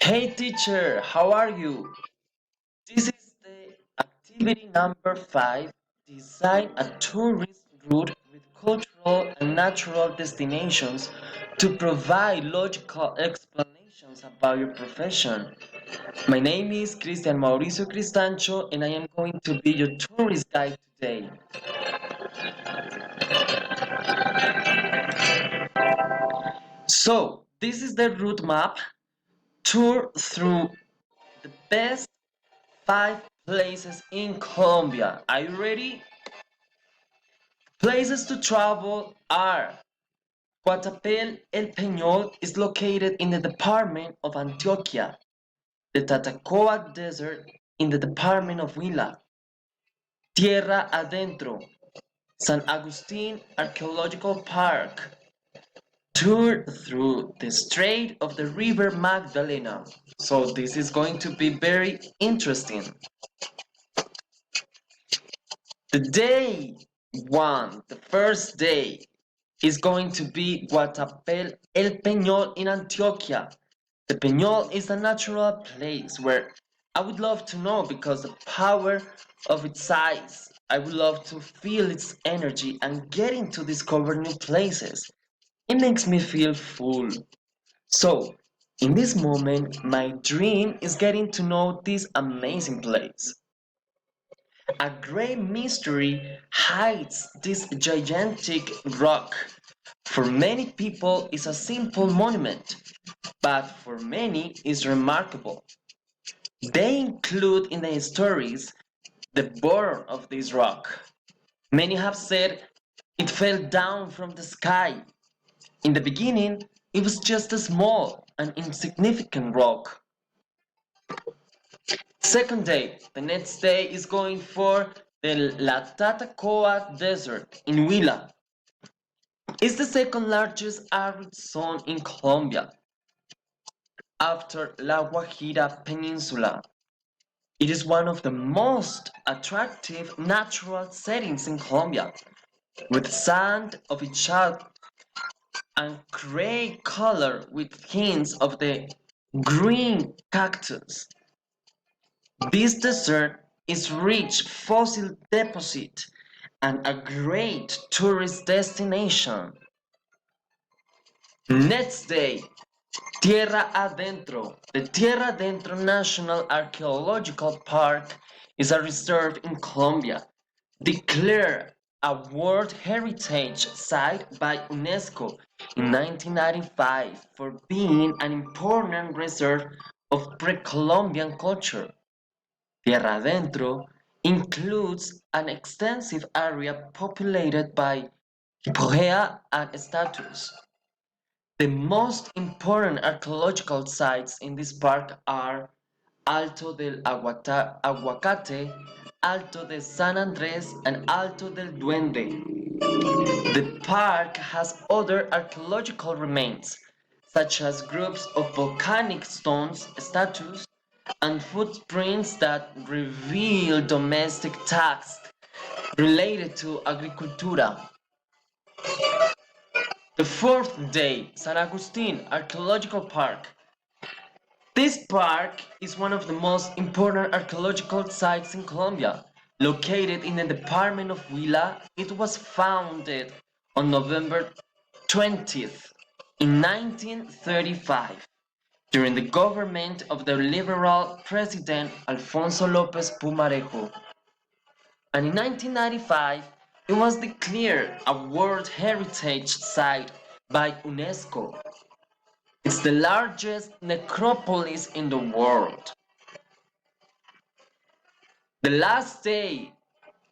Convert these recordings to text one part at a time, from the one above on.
Hey teacher, how are you? This is the activity number 5. Design a tourist route with cultural and natural destinations to provide logical explanations about your profession. My name is Cristian Mauricio Cristancho and I am going to be your tourist guide today. So, this is the route map. Tour through the best 5 places in Colombia. Are you ready? Places to travel are Guatapé El Peñol is located in the department of Antioquia, the Tatacoa Desert in the department of Huila, Tierra Adentro, San Agustin Archaeological Park, tour through the Strait of the River Magdalena. So this is going to be very interesting. The day one, the first day, is going to be Guatapé El Peñol in Antioquia. The Peñol is a natural place where I would love to know because the power of its size. I would love to feel its energy and getting to discover new places. It makes me feel full. So, in this moment, my dream is getting to know this amazing place. A great mystery hides this gigantic rock. For many people, it's a simple monument, but for many, it's remarkable. They include in the stories the birth of this rock. Many have said it fell down from the sky. In the beginning, it was just a small and insignificant rock. Second day, the next day is going for the La Tatacoa Desert in Huila. It's the second largest arid zone in Colombia, after La Guajira Peninsula. It is one of the most attractive natural settings in Colombia, with sand of its shape and gray color with hints of the green cactus. This desert is rich fossil deposit and a great tourist destination. Next day, Tierra Adentro. The Tierra Adentro National Archaeological Park is a reserve in Colombia, declared a World Heritage Site by UNESCO in 1995 for being an important reserve of pre-Columbian culture. Tierra Adentro includes an extensive area populated by Hippogea and statues. The most important archaeological sites in this park are Alto del Aguacate, Alto de San Andrés, and Alto del Duende. The park has other archaeological remains, such as groups of volcanic stones, statues, and footprints that reveal domestic tasks related to agricultura. The fourth day, San Agustin Archaeological Park. This park is one of the most important archaeological sites in Colombia. Located in the department of Huila, it was founded on November 20th in 1935 during the government of the liberal president Alfonso López Pumarejo. And in 1995, it was declared a World Heritage Site by UNESCO. It's the largest necropolis in the world. The last day,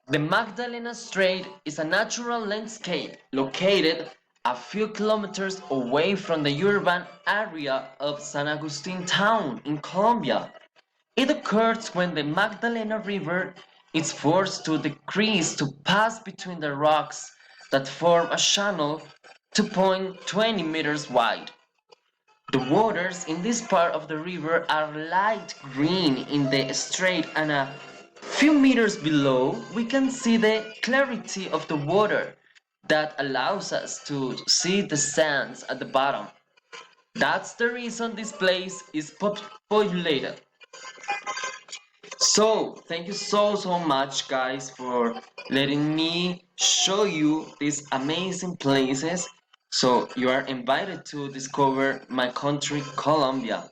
the Magdalena Strait is a natural landscape located a few kilometers away from the urban area of San Agustin town in Colombia. It occurs when the Magdalena River is forced to decrease to pass between the rocks that form a channel 2.20 meters wide. The waters in this part of the river are light green in the strait, and a few meters below we can see the clarity of the water that allows us to see the sands at the bottom. That's the reason this place is populated. So, thank you so much, guys, for letting me show you these amazing places. So, you are invited to discover my country, Colombia.